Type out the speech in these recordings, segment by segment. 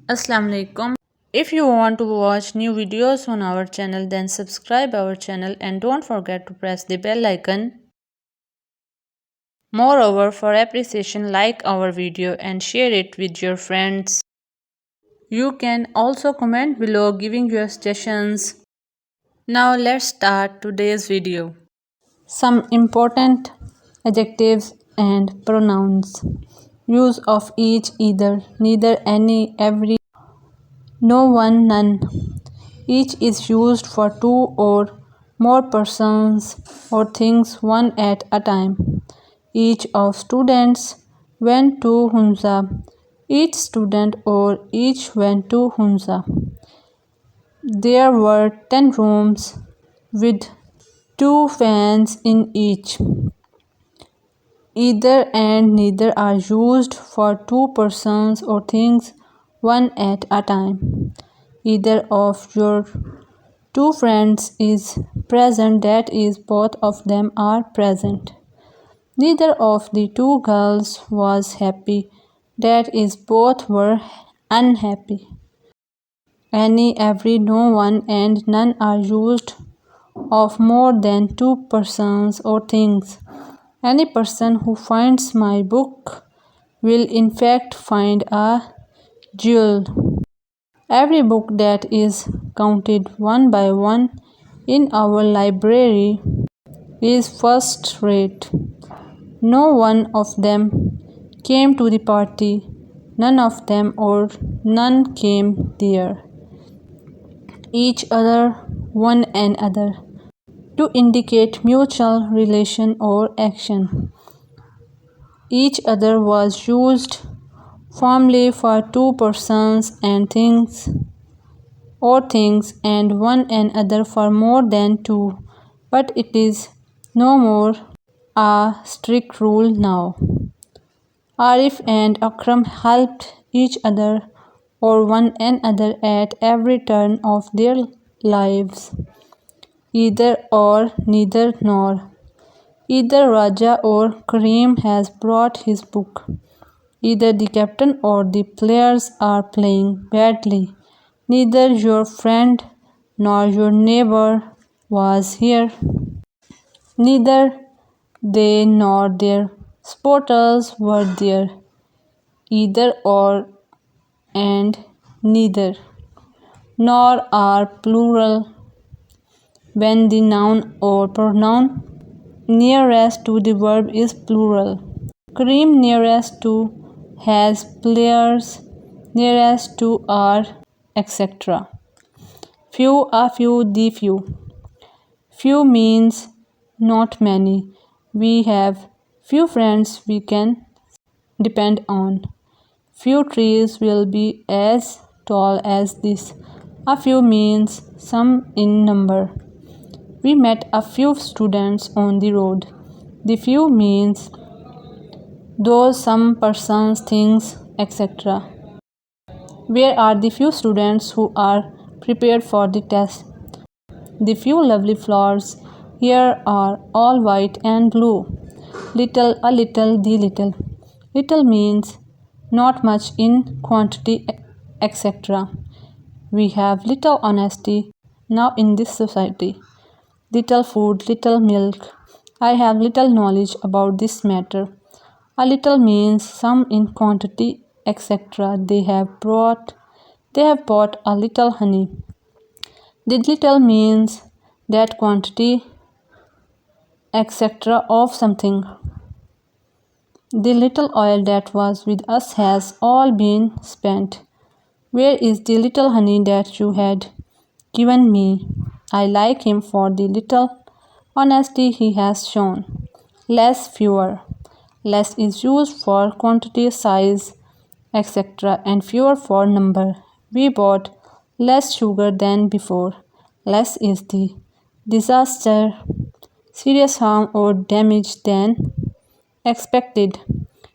Assalamu alaikum. If you want to watch new videos on our channel, then subscribe our channel and don't forget to press the bell icon. Moreover, for appreciation, like our video and share it with your friends. You can also comment below giving your suggestions. Now let's start today's video. Some important adjectives and pronouns. Use of each, either, neither, any, every, no one, none. Each is used for two or more persons or things one at a time. Each of students went to Hunza. Each student or each went to Hunza. There were 10 rooms with 2 fans in each. Either and neither are used for two persons or things one at a time. Either of your two friends is present, that is, both of them are present. Neither of the two girls was happy, that is, both were unhappy. Any, every, no one, and none are used of more than two persons or things. Any person who finds my book will in fact find a jewel. Every book that is counted one by one in our library is first rate. No one of them came to the party. None of them or none came there. Each other, one another, to indicate mutual relation or action. Each other was used formally for two persons and things or things, and one another for more than two, but it is no more a strict rule now. Arif and Akram helped each other or one another at every turn of their lives. Either or, neither nor. Either Raja or Kareem has brought his book. Either the captain or the players are playing badly. Neither your friend nor your neighbor was here. Neither they nor their supporters were there. Either or and neither. Nor are plural when the noun or pronoun nearest to the verb is plural. Kareem nearest to has, players nearest to are, etc. Few, a few, the few. Few means not many. We have few friends we can depend on. Few trees will be as tall as this. A few means some in number. We met a few students on the road. The few means those, some persons, things, etc. Where are the few students who are prepared for the test? The few lovely flowers here are all white and blue. Little, a little, the little. Little means not much in quantity, etc. We have little honesty now in this society. Little food, little milk. I have little knowledge about this matter. A little means some in quantity, etc. They have bought a little honey. The little means that quantity, etc. of something. The little oil that was with us has all been spent. Where is the little honey that you had given me? I like him for the little honesty he has shown. Less, fewer. Less is used for quantity, size, etc., and fewer for number. We bought less sugar than before. Less is the disaster, serious harm or damage than expected.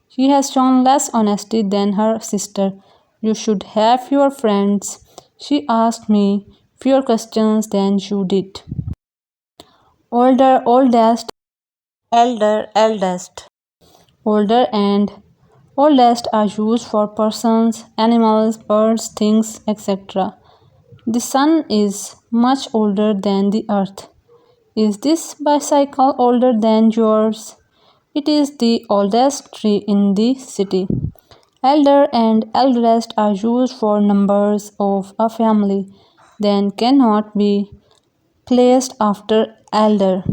She has shown less honesty than her sister. You should have fewer friends. She asked me fewer questions than you did. Older, oldest, elder, eldest. Older and Oldest are used for persons, animals, birds, things, etc. The sun is much older than the earth. Is this bicycle older than yours? It is the oldest tree in the city. Elder and eldest are used for numbers of a family, then cannot be placed after elder.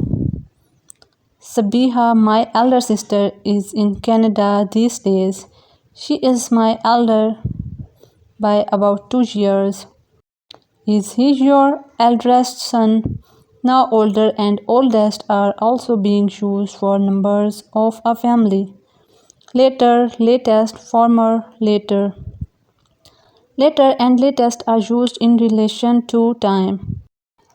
Sabiha, my elder sister, is in Canada these days. She is my elder by about 2 years. Is he your eldest son? Now, older and oldest are also being used for numbers of a family. Later, latest, former, later. Later and latest are used in relation to time.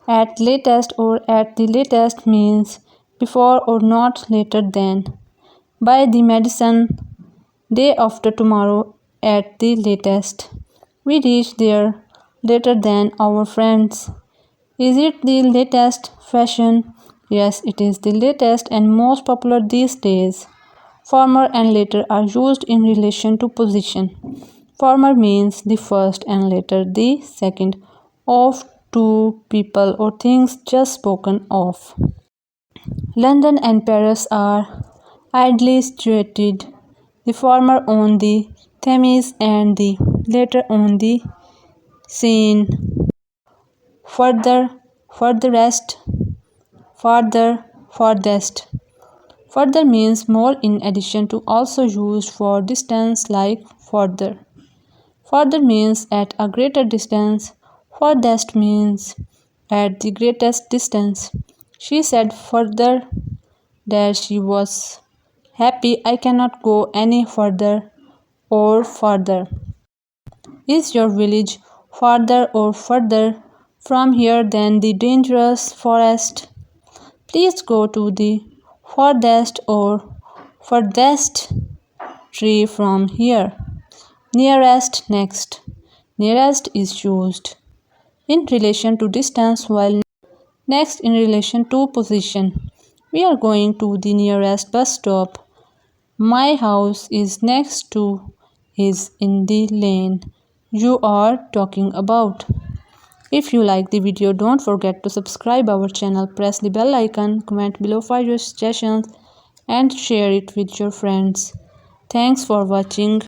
At latest or at the latest means before or not later than. Buy the medicine day after tomorrow at the latest. We reach there later than our friends. Is it the latest fashion? Yes, it is the latest and most popular these days. Former and later are used in relation to position. Former means the first and later the second of two people or things just spoken of. London and Paris are idly situated, the former on the Thames and the later on the Seine. Further, furthest, farther, farthest. Further means more in addition to also used for distance like further. Further means at a greater distance. Farthest means at the greatest distance. She said further that she was happy I cannot go any further or farther. Is your village farther or further from here than the dangerous forest? Please go to the farthest or furthest tree from here. Nearest, next. Nearest is used in relation to distance while next in relation to position. We are going to the nearest bus stop. My house is next to is in the lane you are talking about. If you like the video, don't forget to subscribe our channel, press the bell icon, comment below for your suggestions and share it with your friends. Thanks for watching.